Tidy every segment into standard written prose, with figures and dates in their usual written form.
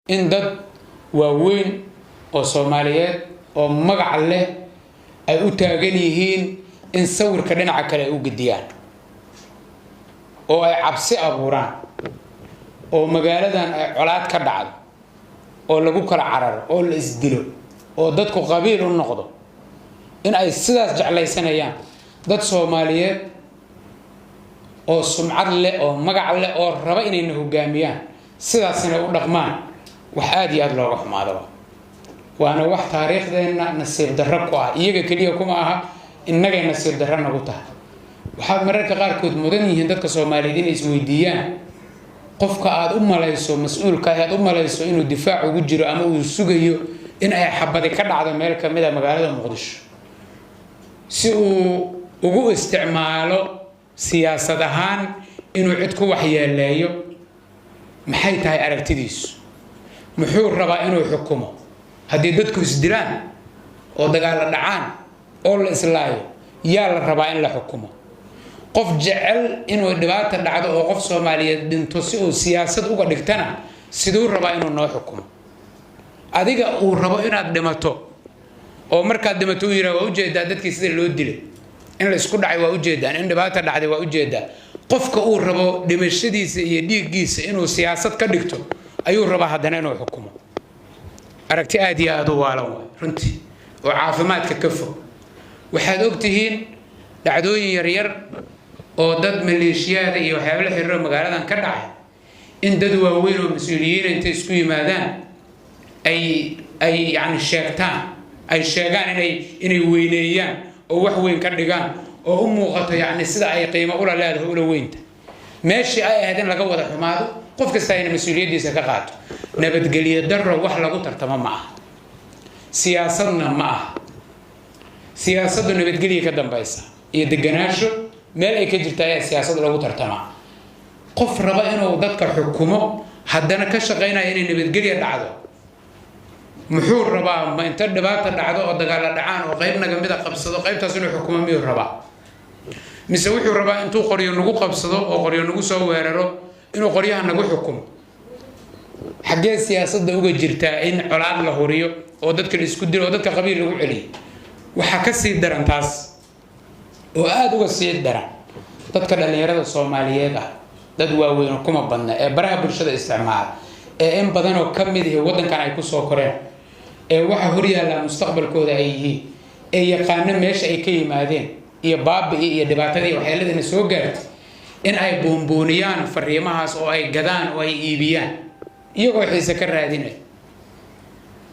in dad waaweyn oo Soomaaliyeed oo magac leh ay u taagan yihiin in sawirka dhinaca kale u gudiyaan oo ay cabsi abuuraan oo magaaladan ay colaad ka dhacdo oo lagu kala cararo oo la isdilo oo dadku qabiil u noqdo in ay sidaas jeclaysanayaan dad Soomaaliyeed oo sumcad leh oo magac leh oo raba inay hogaamiyaan sidaasna u dhaqmaan wax aad iyo aad looga xumaado waana wax taariikhdeena nasiib darro ku ah iyaga kaliya kuma aha innaga nasiib darro nagu tahay waxa mararka qaarkood mudan yihiin dadka Soomaaliyeed inay isweydiiyaan qofka aad u malayso mas'uulka aad u malayso inuu difaac ugu jiro ama uu sugayo in ay xabad ka dhacdo meel ka mid ah magaalada Muqdisho si uu ugu isticmaalo siyaasad ahaan inuu cid ku waxyeeleeyo maxay tahay aragtidiisu muxuu rabaa inuu xukumo haddii dadku isdilaan oo dagaal dhacaan oo la islaayo yaa la rabaa in la xukumo qof jecel inuu dhibaato dhacdo oo qof Soomaaliyeed dhinto si uu siyaasad uga dhigtana sidoo rabaa inuu noo xukumo adiga uu rabo inaad dhimato oo markaad dhimato uu yiraahdo waa ujeedaa dadkii sida loo dilay in la isku dhacay waa ujeedaa in dhibaato dhacday waa ujeedaa qofka uu rabo dhimashadiisa iyo dhiiggiisa inuu siyaasad ka dhigto ayuu rabaa haddana inuu xukumo aragti aad iyo aad u waalan runtii oo caafimaadka ka fog waxaad ogtihiin dhacdooyin yar yar oo dad maleeshiyada iyo waxyaabo la xiriira magaaladan ka dhacay in dad waaweyn oo mas'uuliyiin inta isku yimaadaan ay yani sheegaan inay weyneeyaan oo wax weyn ka dhigaan oo u muuqato yani sida ay qiimo u leedahay ula weynta meeshii ay ahayd in laga wada xumaado qof kasta inay mas'uuliyadiisa ka qaato nabadgelyo darro wax lagu tartamo ma aha siyaasadna ma aha siyaasaddu nabadgelyo ka dambaysa iyo deganaansho meel ay ka jirtaa ayaa siyaasad lagu tartama qof raba inuu dadka xukumo haddana ka shaqeynaya inay nabadgelyo dhacdo muxuu rabaa ma inta dhibaato dhacdo oo dagaal dhacaan oo qayb naga mid ah qabsado qaybtaas inuu xukumo miyuu rabaa mise wuxuu rabaa intuu qoryo nagu qabsado oo qoryo nagu soo weeraro inuu qoryaha nagu xukumo xaggee siyaasadda uga jirtaa in colaad la horiyo oo dadka la isku dilo oo dadka qabiil lagu celiyo waxa ka sii daran taas oo aad uga sii daran dadka dhalinyarada Soomaaliyeed ah dad waaweyn kuma badna ee baraha bulshada isticmaala ee in badan oo kamid ah wadankan ay ku soo koreen ee waxa horyaala mustaqbalkooda ay yihiin ee yaqaan meesha ay ka yimaadeen iyo baabi iyo dhibaatadii waxyeelada soo gaartay in ay boombooniyaan fariimahaas oo ay gadaan oo ay iibiyaan iyagoo xiisa ka raadinay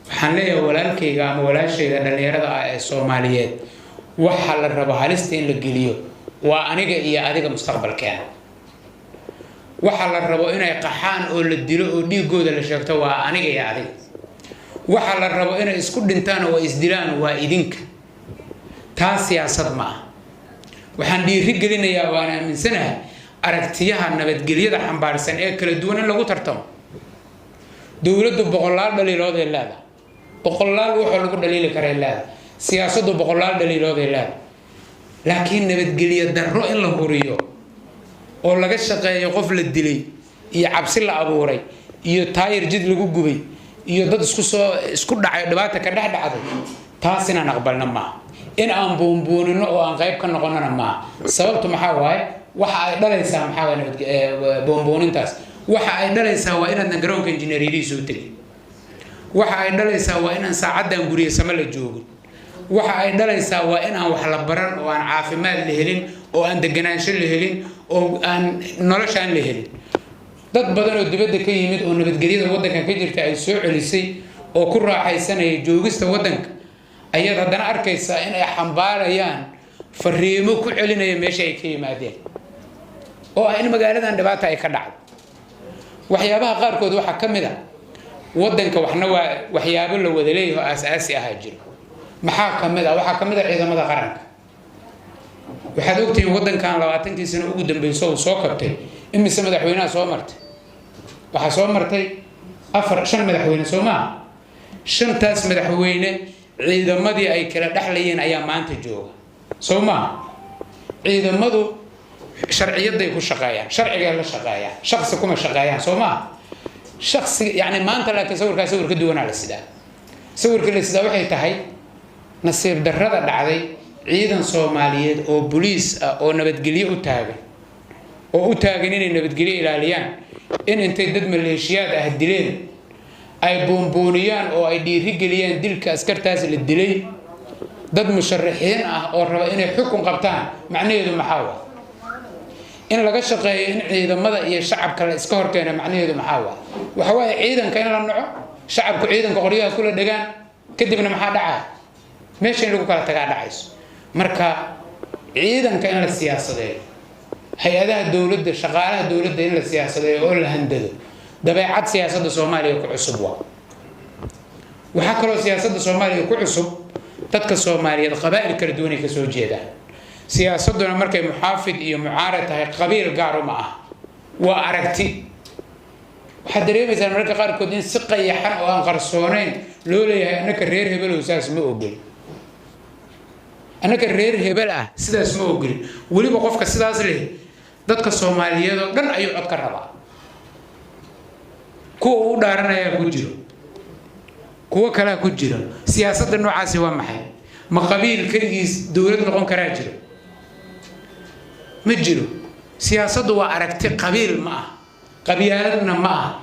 waxaan leeyahay walaalkayga ama walaashayda dhalinyarada ah ee Soomaaliyeed waxa la rabo halista in la geliyo waa aniga iyo adiga mustaqbalkeena waxa la rabo inay qaxaan oo la dilo oo dhiigooda la sheegto waa aniga iyo adiga waxa la rabo inay isku dhintaan oo isdilaan waa idinka taas siyaasad ma aha waxaan dhiiri gelinayaa waan aaminsanahay aragtiyaha nabadgelyada xambaarsan ee kala duwan in lagu tartamo dawladdu boqolaal dhaliilood ay leedahay boqolaal waxa lagu dhaliili karaa leedahay siyaasaddu boqolaal dhaliilood ay leedahay laakiin nabadgelyo darro in la horiyo oo laga shaqeeyo qof la dilay iyo cabsi la abuuray iyo taayir jid lagu gubay iyo dad isku dhacay dhibaato ka dhacday taasina aqbalna ma in aan boomboonino oo aan qayb ka noqonana ma sababtu maxaa waaye waxa ay dhalaysaa maxaa waaye boomboonnintaas waxa ay dhalaysaa waa inaad garoonka injineeriyadii soo tagay waxa ay dhalaysaa waa in aan saacadan guriga sama la joogo waxa ay dhalaysaa waa in aan wax la baran oo aan caafimaad la helin oo aan deganaansho la helin oo aan noloshaan la helin dad badan oo dibadda ka yimid oo nabadgelyada wadanka ka jirta ay soo celisay oo ku raaxaysanay joogista wadanka ayaad haddana arkaysaa in ay xambaarayaan fariimo ku celinaya meesha ay ka yimaadeen oo in magaaladan dhibaato ay ka dhacdo waxyaabaha qaarkood waxa ka mid ah wadanka waxna waa waxyaabo la wada leeyahay asaasi ah jiro maxaa ka mid ah waxa ka mid ah ciidamada qaranka waxaad ogtihiin wadankan 20 sano ugu dambeysay oo soo kabtay imise madaxweynaha soo martay waxa soo martay 4-5 madaxweyne Soomaaliya shantaas madaxweyne ciidamadii ay kala dhaxlayeen ayaa maanta jooga Soomaaliya ciidamadu sharciyaday ku shaqeeyaan sharciga la shaqeeyaan shakhsi kuma shaqeeyaan Soomaaliya شخص يعني ما أنت لا تصور كصور كدوان على السداء صور كل السداء وحي تحي نصير درّد العادي عيدا صوماليات أو بوليس أو نبتقليه أتاجن أو أتاجنين نبتقليه إلى اليان إن أنت ضد ميليشيات أهدلين أي بونبونيان أو أي ديريجليان ديل كأسكر تازل الدليل ضد مشرحين أو ربعين حكم قبطان معنيه ذو محاوى إن لقى شقي إذا ماذا الشعب كالإسكور كان معنيه ذو محاوى وحواي عيدا كان لمنعه شعب عيدا كقرية كل الدجان كدبنا محا دعاء ماشي نلقوا كلا تقعد عايز مركا عيدا كان للسياسة دي هيئة الدولة شغالة الدولة دي للسياسة دي أول هندل دبيعات سياسة الصومالية كعصبوا وحكروا سياسة الصومالية كعصب تذكر الصومالية القبائل كردوني كسوجيدا سياستنا مركي محافظ iyo mucaarad tahay qabiil gaar u ma waa aragti waxa dareemaysan marka qaar kood in si qayaxan oo aan qarsoonayn loo leeyahay anaka reer hebel oo saas ma ogol anaka reer hebel ah sidaas ma ogol waliba qofka sidaas leh dadka Soomaaliyeed oo dhan ayuu cod ka rabaa kuwa u dhaaranaya ku jiro kuwa kale ku jiro siyaasadda noocaasi waa maxay ma qabiil kaligiis dawlad noqon karaa jiro مجرو سياسة وعركتي قبيل معه قبيلتنا معه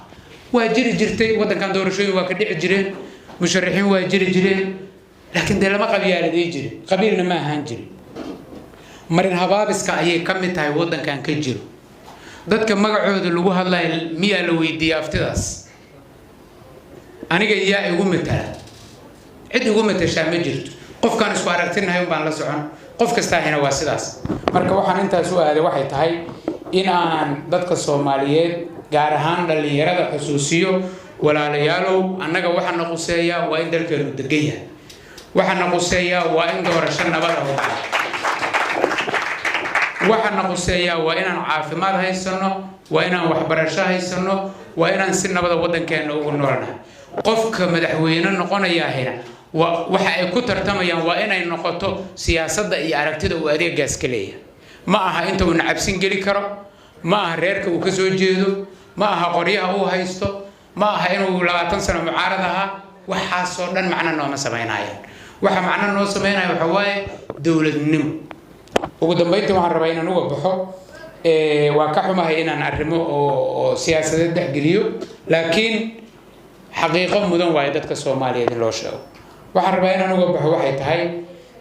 واجري جرتي وده كان دور شوي وكدي جرين مشرحين واجري جرين لكن ده لما قبيلة دي جري قبيلنا ما هنجري مرين هبابس كأي كم تاي وده كان كجرو ده كان مقعود اللي هو الله المية لوي دي أفتداس أنا جاي يقوم متلا عد يقوم متشام جرت قف كان سوارتين هاي وبان لسعان qof kasta hina waa sidaas marka waxaan inta su'aale waxay tahay in aan dadka Soomaaliyeed gaar ahaan dhalinyarada xusuusiyo walaalayaalow annaga waxaan noqoseeyaa waa in dalkeenu degan yahay waxaan noqoseeyaa waa in doorasho nabad ah waxaan noqoseeyaa waa inaan caafimaad haysano waa inaan waxbarasho haysano waa inaan si nabad ah wadankeena ugu noolnahay qofka madaxweyne noqonaya hina waxa ay ku tartamayaan waa inay noqoto siyaasadda iyo aragtida uu adeegaas ka leeyahay ma aha inta uu nacabsin gali karo ma aha reerka uu ka soo jeedo ma aha qoryaha uu haysto ma aha inuu 20 sano mucaarad ahaa waxaas oo dhan macna nooma sameynayaan waxa macna noo sameynaya waxa waaye dawladnimo ugu dambeyntii waxaan rabaa inaan uga baxo waa ka xumahay inaan arrimo oo siyaasadeed dhexgeliyo laakiin xaqiiqo mudan waaye dadka Soomaaliyeed loo sheego waxaan rabaa inaan uga baxo waxay tahay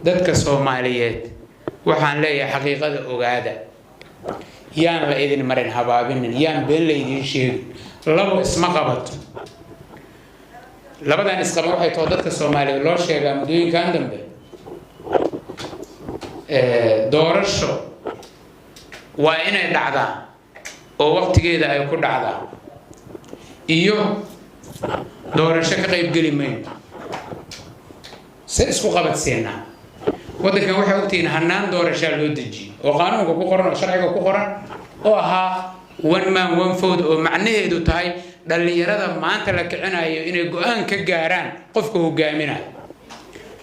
dadka Soomaaliyeed waxaan leeyahay xaqiiqada ogaada yaan la idin marin habaabinin yaan been la idin sheegin labo isma qabato labadan isqaba waxay tahay dadka Soomaaliyeed loo sheegaa mudooyinkan dambe doorasho waa inay dhacdaa oo waqtigeeda ay ku dhacdaa iyo doorasho ka qayb gali mayno سيسكو قبض سينا وده كان واحد وقتين هنان دور الشارع لودجي وقانون كوكورن وشرعي كوكورن وها وان مان وان فود ومعنيه دو تاي دالي يرادا ما انت لك عنايو إنه قوان كجاران قفكو قامنا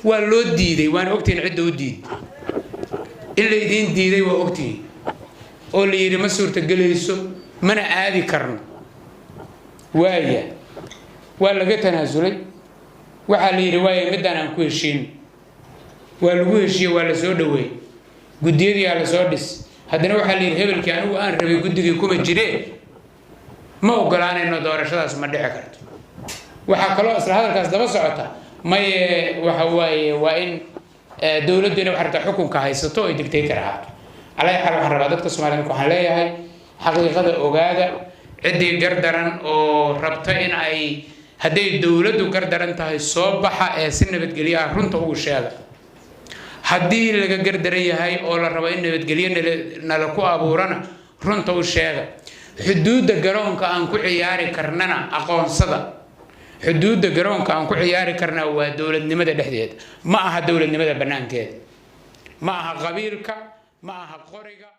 واللود ديدي وان وقتين عدو ديد اللي يدين ديدي وقتين واللي يري مسور تقليسو من عادي كرن وايا ولا قلت تنازلي waxa la yiri way midaan aan ku heshiin waa lagu heshiiyay waa la soo dhaweey gudiyadii la soo dhis hadana waxa la yiri hebelkii anigu aan rabay gudigii kuma jireen ma ogolaanayno doorashadaas ma dhici karto waxa kale isla hadalkaas daba socota may waxa waaye waa in dawladdu inay waxarta xukunka haysato oo dictator ah calay xal waxa rabaa dadka Soomaaliyeed waxaan leeyahay xaqiiqada ogaada cidii gardaran oo rabta in ay hadday dawladdu gardaran tahay soo baxa ee si nabadgelyo ah runta ugu sheega haddii laga gardaran yahay oo la rabo in nabadgelyo nala ku abuurana runta u sheega xuduudda garoonka aan ku ciyaari karnana aqoonsada xuduudda garoonka aan ku ciyaari karnaa waa dawladnimada dhexdeeda ma aha dawladnimada banaankeeda ma aha qabiilka ma aha qoriga